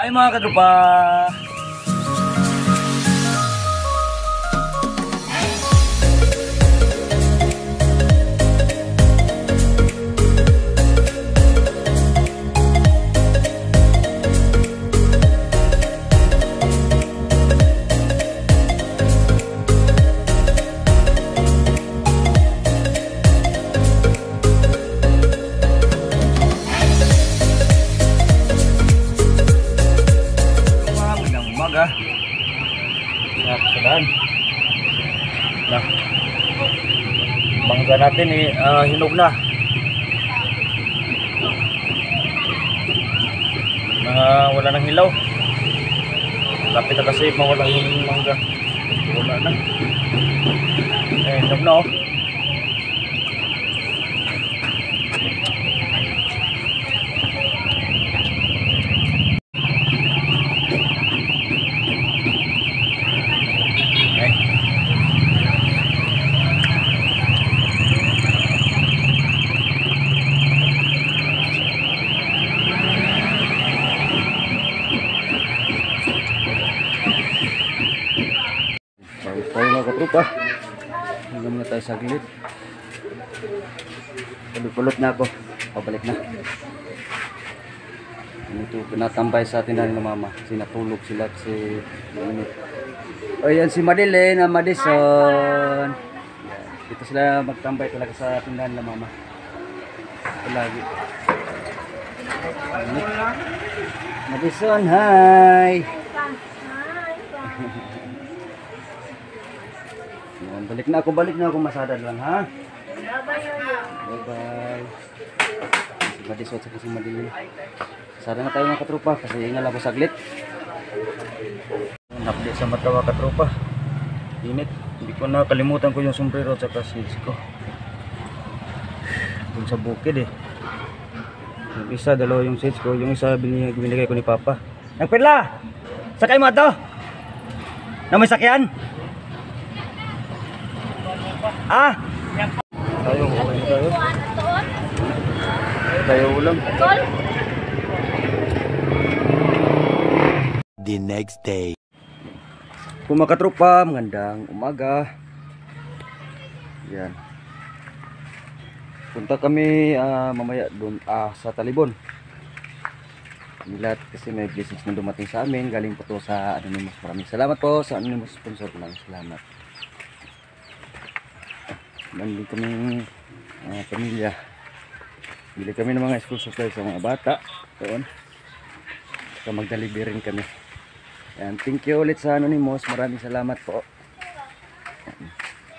Ay mga katropa! Keadaan nah bangsa natin hinog na wala nang hilaw lapit na kasi mawala yung mangga wala na hinog na oh. Tayo mga katropa, hanggang muna tayo saglit. Pulot na ako, pabalik na. Ito pinatambay sa atin na mama, sinatulog sila kasi ayan si Madeline na Madison. Dito sila magtambay talaga sa tindahan na mama. Lagi. Madison, hi. Balik na ako masada lang ha. Bye bye. Si Madison sa kasi Madeline. Sana na tayo mga katropa kasi ingal ako saglit. Update sa matawa katropa. Init. Hindi ko na kalimutan ko yung sombrero at saka shades ko. Dun sa bukid Yung isa, dalawa yung shades ko. Yung isa binigay ko ni Papa. Nagpirla! Sakay mo ito! Na may sakyan? Tayo ulam. The next day. Kung mga katropa, magandang umaga. Yan. Punta kami mamaya doon sa Talibon. Lahat kasi may blessings na dumating sa amin. Galing po to sa Anonymous. Maraming salamat po sa Anonymous sponsor. Maraming salamat. Nandun kaming pamilya. Bili kami ng mga school supplies sa mga bata doon. Saka mag-deliver rin kami. Yan, thank you ulit sa Anonymous. Maraming salamat po.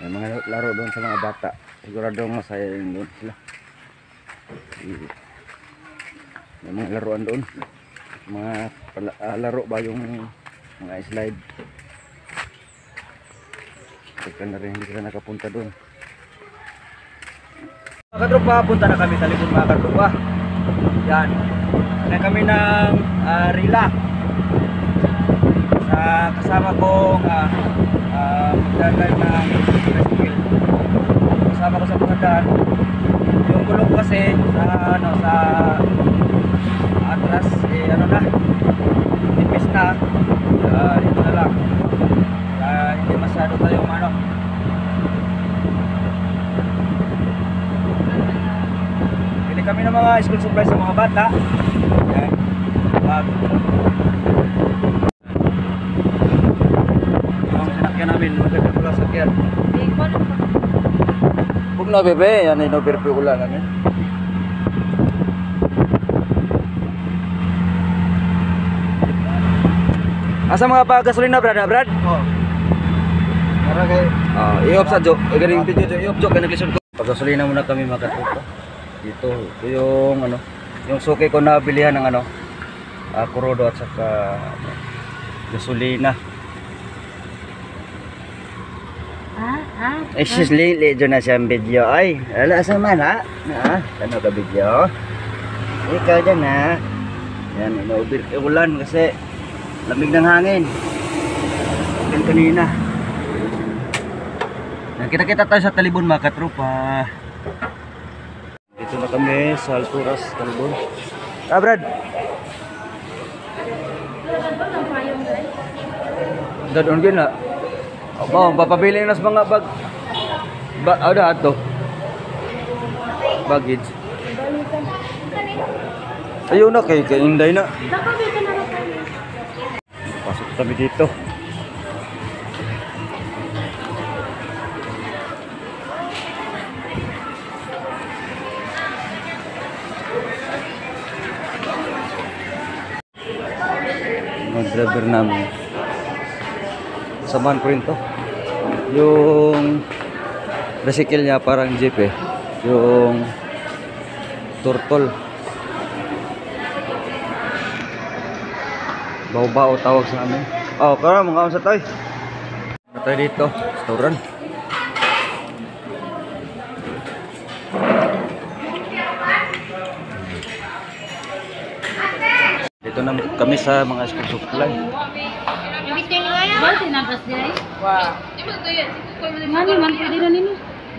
May mga laro doon sa mga bata. Siguradong masaya yun doon sila. May mga laruan doon. Mga laro ba yung mga slide. Teka na rin, hindi sila nakapunta doon. Mga katropa, punta na kami Talibon mga katropa. Yan. Kaya kami ng Rila. Sa kasama kong magdadrive ng tricycle. Kasama ko sa mga daan. Yung gulong kasi sa atras tipis na. Ito na lang. Hindi masyado tayong kami ng mga school supplies sa mga bata. Yan. Bago. Ang sinakyan namin, maganda pula sakyan. Huwag na bebe, yan ay no-perfect ulan namin. Asa mga pa-gasolina Brad? Oo. Para kayo. I-off sa Jo. Galing video Jo. I-off Jo, kanag-listen ko. Pag-gasolina muna kami mga katropa. Ito yung yung suki ko na bilihan ng kurodo at saka gasolina. Excuse lejo na siyang video ay. Ala sa man ha? Ano ka video? Ikaw dyan ha. Yan, ulan kasi lamig ng hangin. Ulan kanina. Kita-kita tayo sa Talibon mga katropa. Dito na kami sa Alturas, Talibon. Brad. Dadon gyud na. Oh, papabiling nas mga bag. Ada ato. Baggage. Ayun na kay Inday na. Pasok kami dito. Mga driver namin. Samahan ko rin to. Yung bicycle niya parang jeep eh. Yung turtle. Bao-bao tawag sa amin. Oh, kara mga unsa tay. Tayo dito, restaurant. Dito na kami sa mga school supply.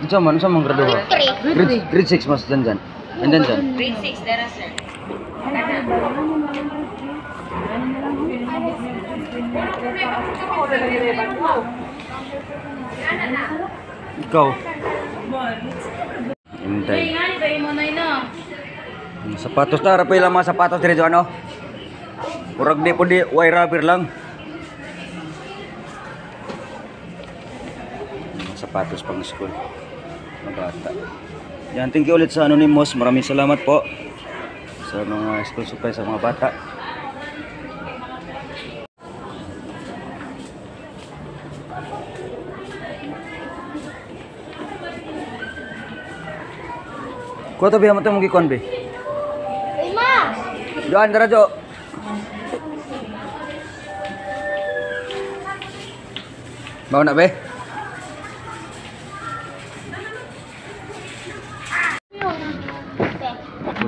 Unsa man graduate? Grade 6 mas dyan. And then dyan. Grade 6, dara sir. Ikaw. Inday. Sapatos na, rapay lang mga sapatos dito ano? Murag di po di, way rubber lang. Sapatos pang school. Mga bata. Yan, thank you ulit sa Anonymous. Maraming salamat po sa mga school supply sa mga bata. Kuha to biya mo ito mong gikon, be? Ma! Doan, dara, Jo. Mau nak, be?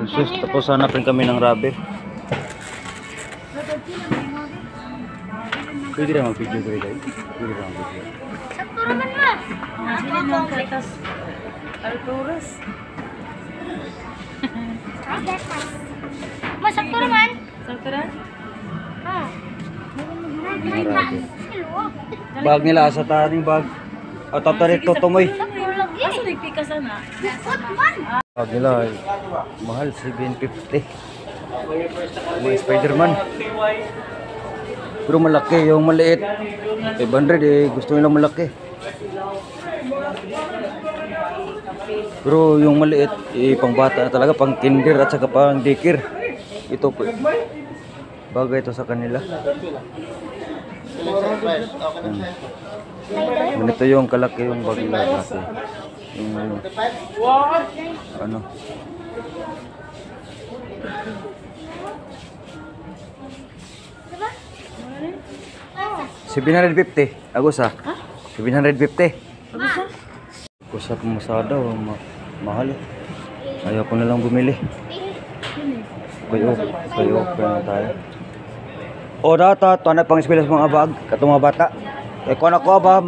Khusus, tapos hanapin kami ng rubber. Pwede rin mag-video ko rin kayo. Pwede rin mag-video. Sakto naman ma. Sili mo ang katas. Arturos. Ma, sakto naman. Sakto na? Bag nila sa taning bag. O tatarik to tumoy. Asa nagpikas na? Bag nila ay mahal 750. May Spider-Man. Pero malaki yung maliit. 500 eh gusto nila malaki. Pero yung maliit pang bata na talaga, pang kinder at saka pang daycare. Ito po. Bagay ito sa kanila. Ganito yung kalaki yung bag nila kasi. Yung ano. $750. Agos ha? 750. Kusa pumasada mahal eh. Ayaw ko na lang bumili. Kayo na tayo. O data, ito na pang eskwela sa mga bag, katong mga bata. Eh kung ako ba,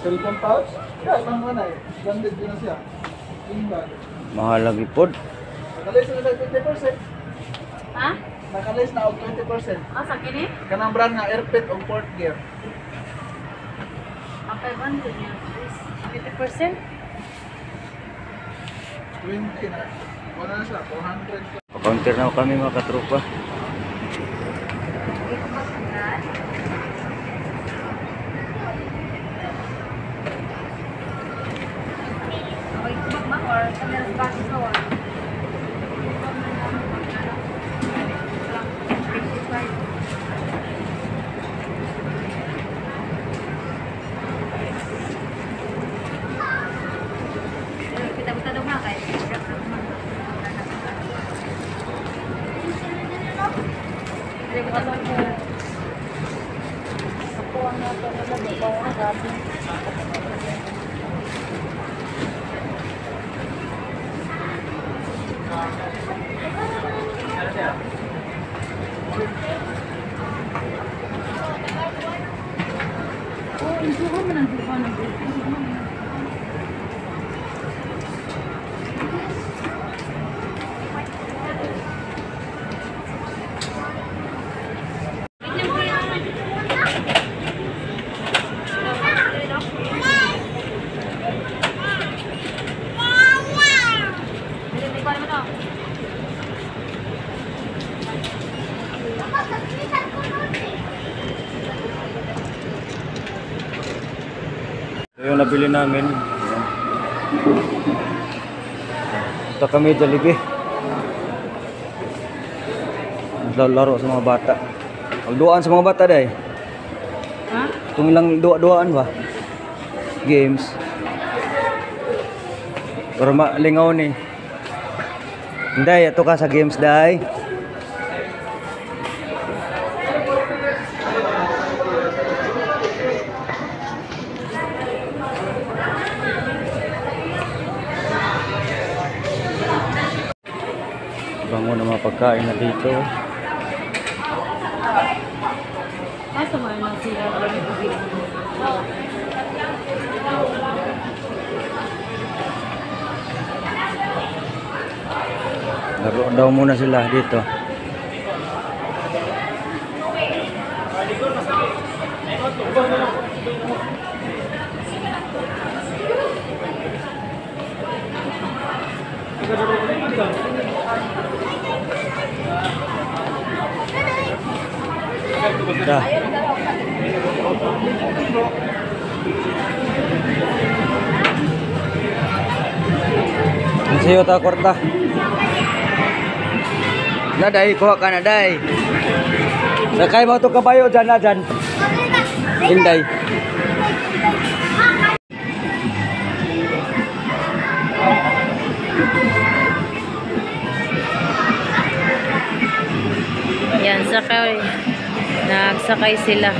Cellphone pouch? Yeah, tama na eh. Branded din na siya. mahal lagi pod. Nakalis na sa 20%. Ha? Nakalis na og 20%. Ah, sa kini? Kanang brand nga Airpet o Port Gear. Ang 500 niya. 50%? 20 na. Wala na siya, 400. Counter na kami mga katropa. Okay, tubak ba? Or kamera sa bago ka? Kita-kita daw nga kayo. yung nabili namin. Ito kami Jollibee. Laro sa mga bata. Magduaan sa mga bata day. Ha? Itong ilang duaan ba? Games. Para malingaw ni. Day, ato ka sa games day. Bango na mga pagkain na dito. Asa mo na sila? Laro daw muna sila dito. Dah. Siyo ta kwarta. Naday, kuha ka na day. Sakay mo to kabayo dyan na dyan. Hinday. Yan, sakay. Nagsakay sila.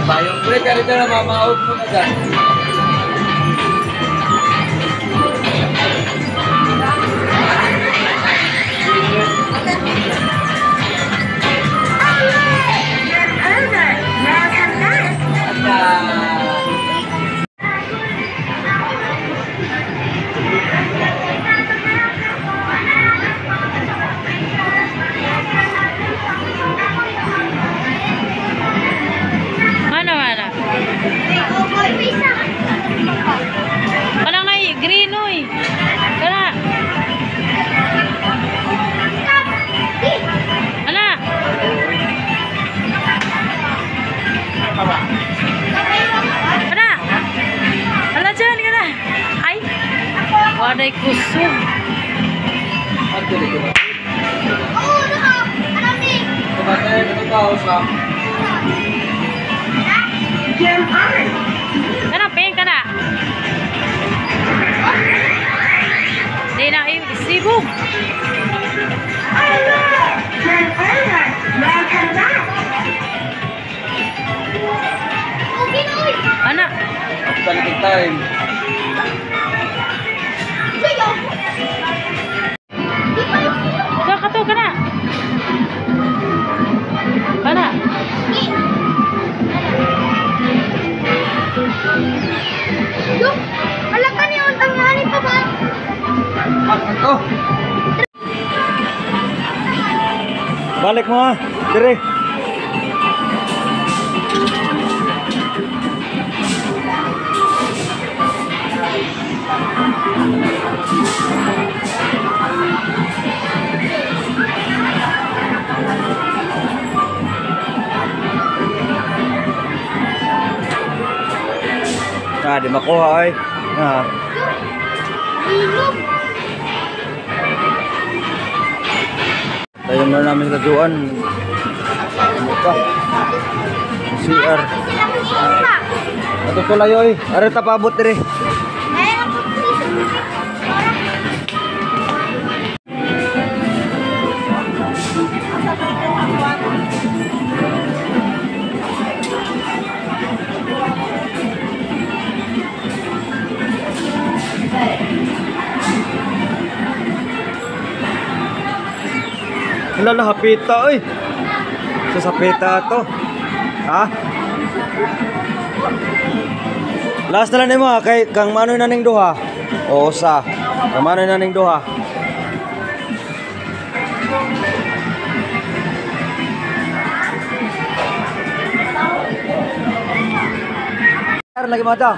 Bayong break, kaya dyan na mamaot mo na dyan. Kana nga green oy. Kana. Kana, peng kana. Di na kayo isibog. Anak. After time. Kato kana. Kana. Yung, alaka niyo ang tangyari pa ba? Ito. Balik mo ha. Dire. Ah, di makuha ay. Ah. Ilog. Tayo na namin kaduan. Ano pa? CR. Ato tulayoy. Are ta paabot dire. Ayun ang pulis. Lala hapita oy. Sa sapita to. Ha? Last na lang nimo ha, kay kang manoy na ning duha. O sa. Kang manoy na ning duha. Lagi mata.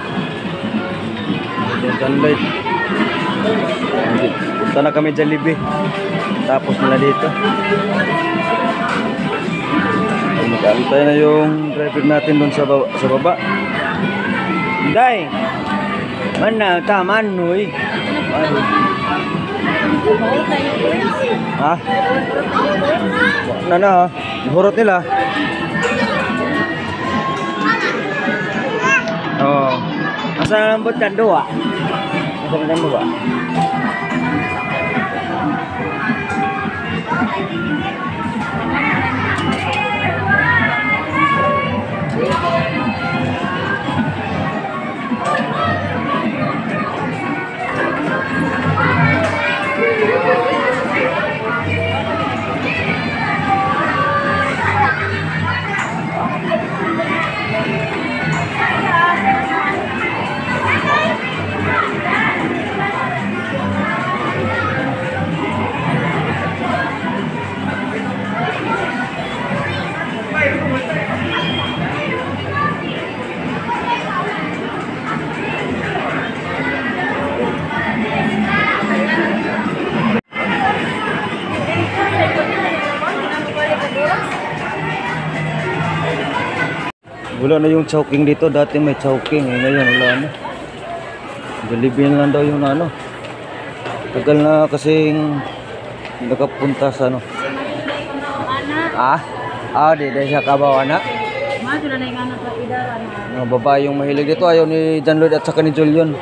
Sunlight. Punta na kami Jollibee. Tapos nila dito. Mag-antay na yung driver natin doon sa baba. Day! Mana, taman, nuy. Ha? Na ha? Hurot nila. Oh. Asa na lang butan doa? Asa na lang doa? Wala na yung chowking dito. Dati may chowking. Ngayon wala na. Jollibee na lang daw yung ano. Tagal na kasing nakapunta sa ano. Ah? Ah, di siya kabaw anak. Ma, sila na yung anak sa idara na. Mga babae yung mahilig dito. Ayaw ni John Lloyd at saka ni Julian.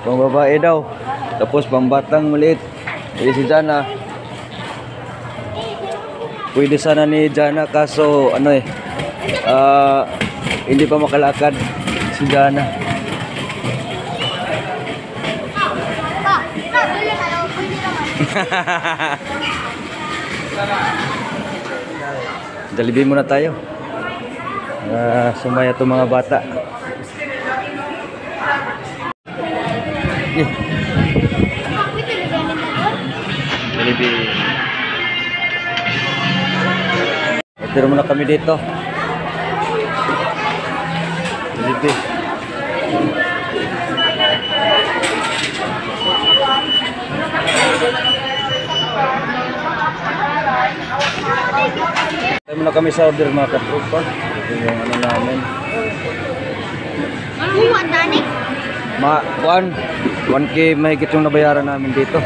Pang babae daw. Tapos pang batang maliit. Si Jana. Pwede sana ni Jana kaso ano hindi pa makalakad si Jana. Jollibee muna tayo. Sumaya itong mga bata. Jollibee. Pero muna kami dito. Jollibee. Tayo muna kami sa order mga katropa. Ito yung ano namin. Buwan, Danik. 1K mahigit yung nabayaran namin dito.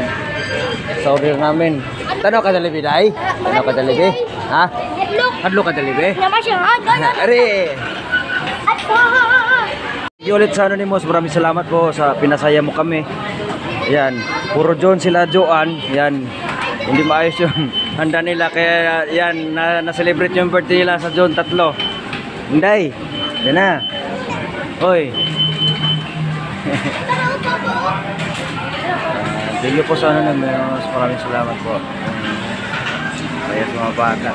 Sa order namin. Ano Tanaw ka dalibi, day? Tanaw ka dalibi? Ha? Look. Hadlo ka dalibi? Naman siya. Ari! Thank you ulit sa Anonymous. Maraming salamat po sa pinasaya mo kami. Yan. Puro John sila Joan. Yan. Hindi maayos yung handa nila. Kaya yan. Na-celebrate yung birthday nila sa John 3. Hindi. Yan na. Hoy. Thank you po sa Anonymous. Maraming salamat po. Kaya sa mga bata.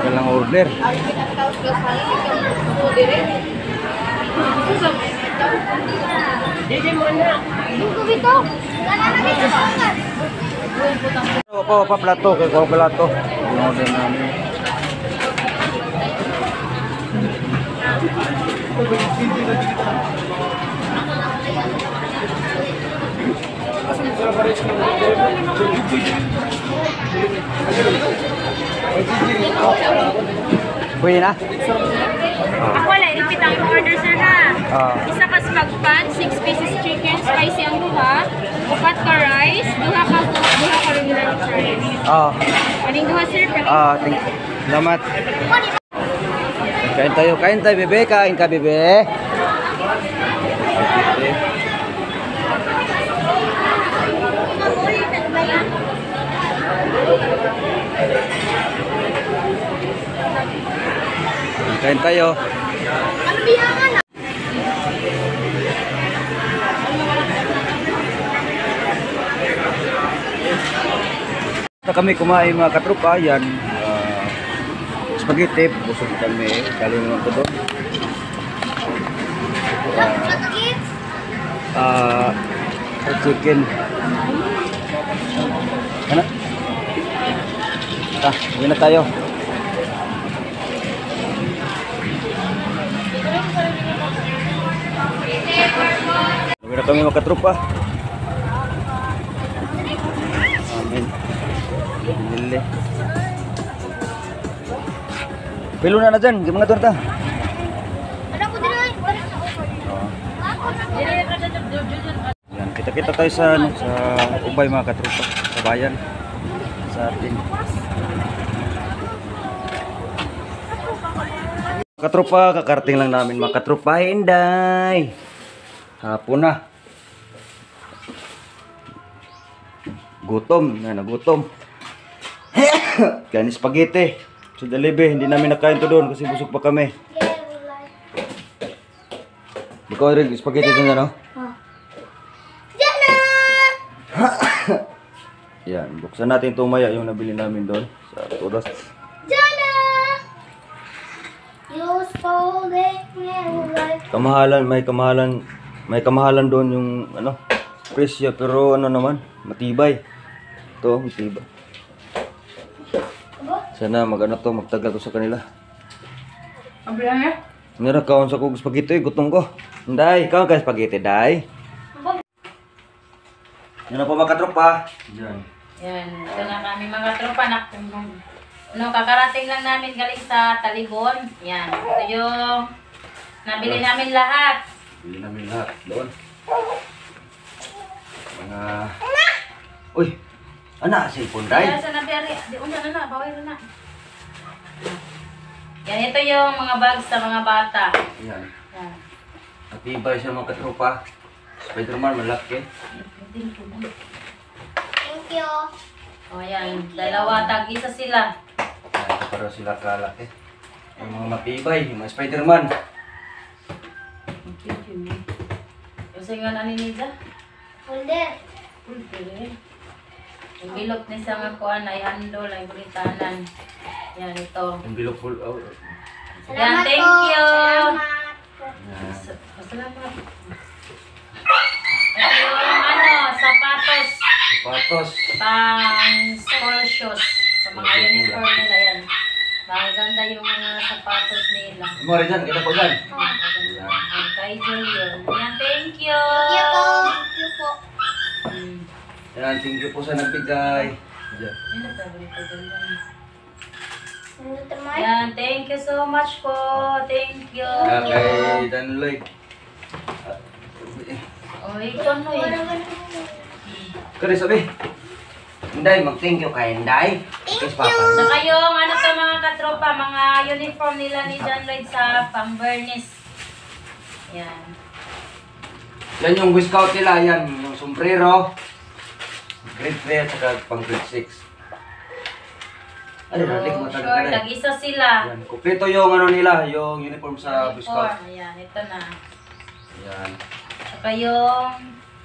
Walang order. Buko bito. Wala na dito sa ugat. Pa plato, kay ko plato. Yung order namin. Pwede na? Ako lang, repeat ang order sir ha. Ah. Isa ka spag pan, 6 pieces chicken, spicy ang duha. Upat ka rice, duha ka regular rice. Ah. Aning duha sir, Thank you. Salamat. Kain tayo, bebe. Kain ka, bebe. Kain tayo. Ano biyangan na? Basta kami kumain mga katrupa, yan. Spaghetti, busog kami. Galing naman ko doon. Sakit. Chicken. Ano? Uwi na tayo. Uwi na kami mga katrupa. Amen. Binili. Pilo na dyan, mga torta. Ano ko din ay? Yan, kita-kita tayo sa Ubay mga katrupa, sa bayan, sa atin. Katrupa, kakarating lang namin mga katrupa. Inday! Hapon na. Gutom, nagutom. Kaya ni spaghetti. So dalibe, hindi namin nakain to doon kasi busog pa kami. Ikaw rin, spaghetti doon ano? Diyan na! Yan, buksan natin ito maya yung nabili namin doon sa Turas. Diyan na! You stole it, like... Kamahalan, may kamahalan doon yung ano, presyo pero ano naman, matibay. Ito, matibay. Sana magtagal ko sa kanila. ang bilang niya? Meron kaon sa kong spaghetti, gutom ko. Day, kaon ka spaghetti, day. Yan na po mga katropa. Yan. Yan, ito na kami mga tropa na kakarating lang namin galing sa Talibon. Yan, ito yung nabili namin lahat. Bili namin lahat doon. Mga... Uy! Ana, cellphone, day. Yan, sa nabiyari. Di una na, bawal na. Yan, ito yung mga bags sa mga bata. Yan. Yan. Matibay siya mga katropa. Spider-Man, malaki. Thank you. O yan, dalawa, tag-isa sila. Yan, para sila kalaki. Yung mga matibay, yung mga Spider-Man. Yung singan ani Niza? Holder. Pulpire. Yung bilog ni sa nga kuan ay handol, ay bulitanan. Yan, ito. Yung bilog full. Oh. Yan, thank po. you. Yan. Salamat. Ito yung sapatos. Sapatos. Pang school shoes. Sa mga uniform nila yan. Maganda yung mga sapatos nila. Mo rin dyan, kita po dyan. Ang kay Julian. Yan, thank you. Thank you po. Thank you po. Yan, thank you po sa nagbigay. Dyan. Yan, paborito Julian. Ano tamay? Yan, thank you so much po. Thank you. Kay Danloy. Oh, ikaw no eh. Kaya sabi. Inday, mag-thank you kay Inday. Thank you. Saka yung ano to mga katropa, mga uniform nila ni John Lloyd sa pang-Bernice. Yan. Yan yung Boy Scout nila, yan. Yung sombrero. Grade 3 at saka pang grade 6. Ano natin, Yung matagal short, ka na eh. nag-isa sila. Yan, kumpleto yung ano nila, yung uniform sa Boy Scout. Uniform, ayan, ito na. Yan. Saka yung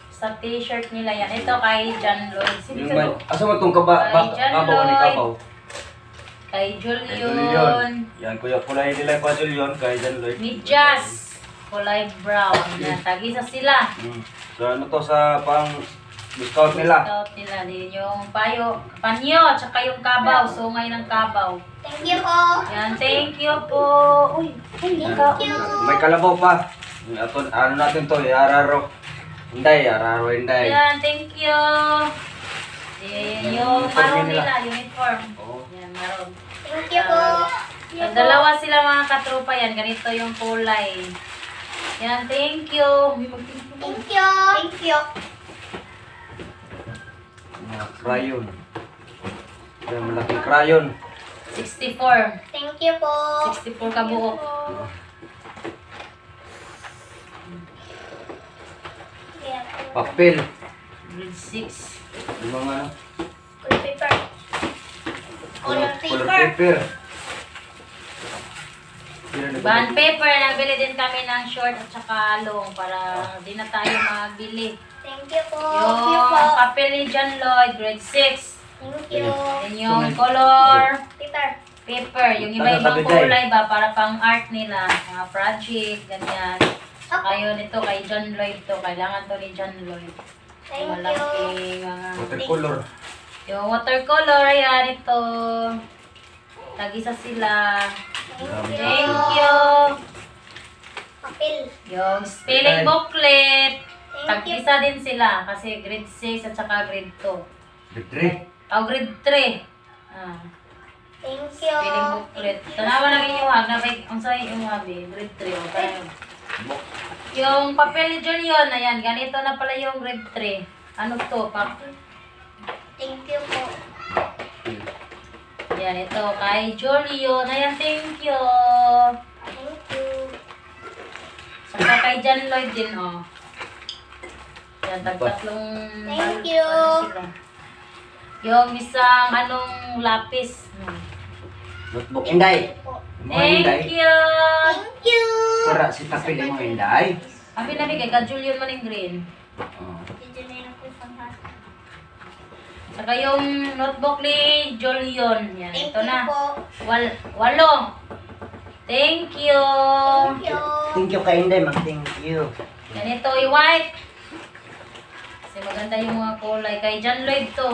sa t-shirt nila yan. Ito kay John Lloyd. Yung may, asa mo itong kabaw ni kabaw? Kay Kay Julion. Julion. Yan, kuya kulay nila pa Julion, kay John Lloyd. Medyas. Kulay brown. Yan, tag-isa sila. So ano to sa pang Boy Scout nila? Scout nila. Din yung panyo, tsaka yung kabaw. Sungay ng kabaw. Thank you po. Yan, thank you po. Uy, hindi ka. May kalabaw pa. Ato, ano natin to, araro. Inday, araro Inday. Yan, thank you. Yung maroon nila, uniform. Oo. Yan, maroon. Thank you po. Dalawa sila mga katropa yan. Ganito yung kulay. Yan, thank you. Thank you. Thank you. Mga crayon. Yan, malaking crayon. 64. Thank you po. 64 kabuok. Papel. Grade 6. Yung mga ano, Color paper. Color color paper. paper. Yan, Bond paper. Nagbili din kami ng short at saka long para di na tayo magbili. Thank you po. Thank you Yung po. papel ni John Lloyd, grade 6. Thank you. Yan yung color Peter. paper. Yung iba-ibang kulay ba para pang art nila. Mga project, ganyan. Saka yun, ito kay John Lloyd to. Kailangan to ni John Lloyd. Thank Malaking mga... watercolor. Yung watercolor, ayan, ito. Tag-isa sila. Thank you. Papel. Yung spelling booklet. Thank you. Tag-isa din sila kasi grade 6 at saka grade 2. Litre. Oh, grade 3. Ah, Thank you. spelling booklet. Tanawa na yung iwag. Ang sa'yo yung wabi. Grade 3. O, tayo. Yung papel ni Julion, ayan, ganito na pala yung grade 3. Ano to? Thank you po. Yan, ito kay Julion. Ayan, thank you. Thank you. Saka kay John Lloyd din, oh. Yan, tatlong... Thank you. sila. Yung isang anong lapis. Notebook Inday. Mga Inday. Thank you. Thank you. Para si papel yung mga Inday. Abi na bigay, ka Julion man yung green. Oh. Dito na yung panghat. Saka yung notebook ni Julion. Yan, Thank ito you na. po. 8. Thank you. Thank you. Thank you kay Inday, mag-thank you. Yan, ito yung white. Kasi maganda yung mga kulay. Kay John Lloyd to.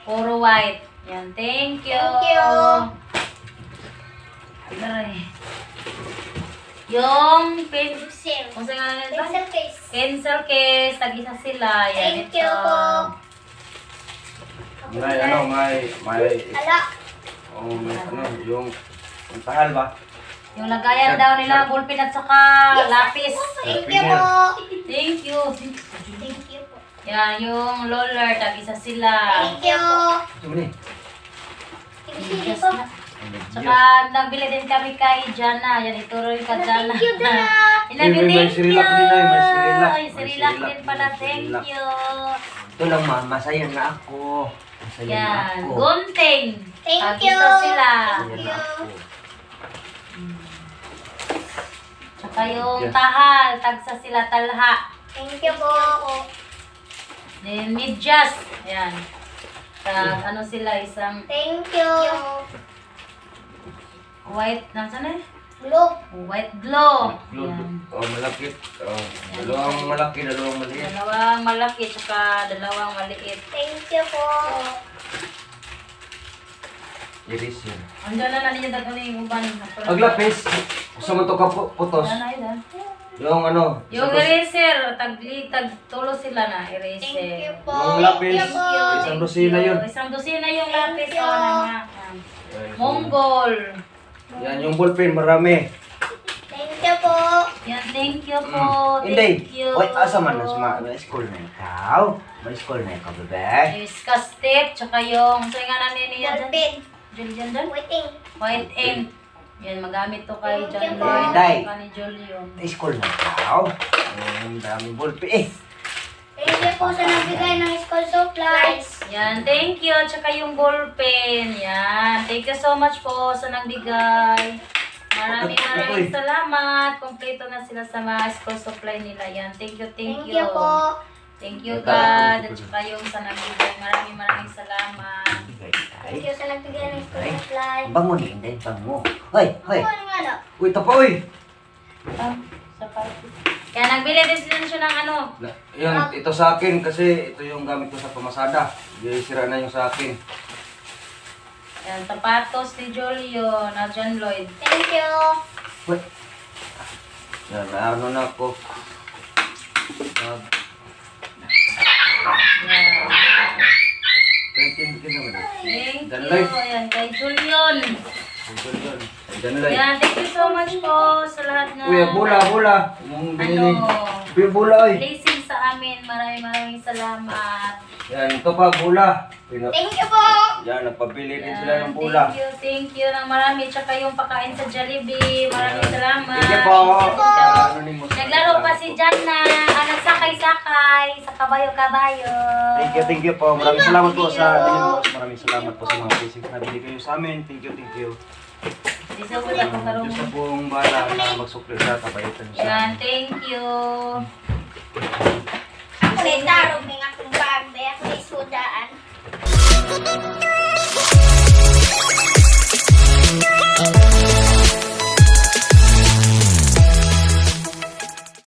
Puro white. Yan, thank you. Thank you. Aray. Yung Pencil. kung saan nga nito? Pencil case. Pencil case. Tag-isa sila. Yan, Thank you po. May ano, may Ala. oh, may ano, yung tahal ba? Yung lagayan daw nila, ballpen at saka lapis. Thank you po. Thank you. Thank you po. Yan, yung roller. Tag-isa sila. Thank you. Ano ni? Thank you po. Tsaka nagbili din kami kay Jana. Yan, ituro yung ka Jana. Thank you, Jana. Inabi, May thank you. Sirilac din ay, may Sirilac. Ay, May Sirilac Sirilac din pala. din, Thank Sirilac. you. Ito lang ma, masaya na ako. Masaya na Yan, ako. gunting. Thank Tag-isa you. sila. Masaya na ako. Tsaka yung Yeah. tahal. Tagsa sila talha. Thank you po. Then medyas. Ayan. Ano sila, isang Thank you. white, nasaan na eh? Blue. White glow. Glue. Ayan. Oh, malaki. Oh, dalawang malaki, dalawang maliit. Dalawang malaki, tsaka dalawang maliit. Thank you po. Eraser. Andiyan na ninyo dagano yung uban. Aglapis. Gusto mo ito ka putos. Yan na yun. Yung ano. Yung eraser, tulo sila na Thank eraser. you po. Yung lapis. Thank you po. Isang dosina yun. Isang dosina yung lapis. you. Oh, na nga. Mongol. Yan, yung ballpen, marami. Thank you po. Yan, thank you po. Hindi. Thank you. Oy, asa man na may school na ikaw? May school na ikaw, bebe? Yes, ka-step, tsaka yung sa'yo nga namin niya dyan. Ballpen. Julian dyan? Waiting. White ink. Yan, magamit to kay Thank John you po. Lloyd. Day. Tsaka ni Julian. May school na ikaw? Ang daming ballpen. Eh, Thank you po sa nagbigay ng school supplies. Yan, thank you. Tsaka yung ballpen. Yan. Thank you so much po sa nagbigay. Maraming salamat. Kompleto na sila sa mga school supply nila. Yan. Thank you, thank Thank you. you po. Thank you, God. At saka yung sa nagbigay. Maraming salamat. Thank you sa nagbigay ng school supplies. bango ni Inday, bango. Hoy, hoy. Ano nga no? Uy, tapoy. Ah, sa party. Kaya nagbili din sila siya ng ano. Yan, ito sa akin kasi ito yung gamit ko sa pamasada. Sira na yung sa akin. Yan, sapatos ni Julio na John Lloyd. Thank you. Uy, Yan, ano na ako. Yan. Thank you naman. Thank John you. Lloyd. Ayan, kay Julian. Diyan lang. Yan, thank you so much po sa lahat na Kuya, bula. Yung binili. ano, Kuya, bula eh. blessing sa amin. Maraming salamat. Yan, ito pa, bula. Thank you po. Yan, nagpabili din Yan, sila ng bula. thank you ng marami. Tsaka yung pagkain sa Jollibee. Maraming salamat. Thank you po. Thank you. Naglaro pa si Jan na nagsakay-sakay sa kabayo-kabayo. Thank you po. Maraming salamat po sa binili mo. Maraming salamat po sa mga blessings na binili kayo sa amin. Thank you. Isa po na kung karong. Diyos na pong bahala na magsukli sa kabayitan sa Yan, thank you. Ako na itarog ng akong bag. Daya ko na isudaan.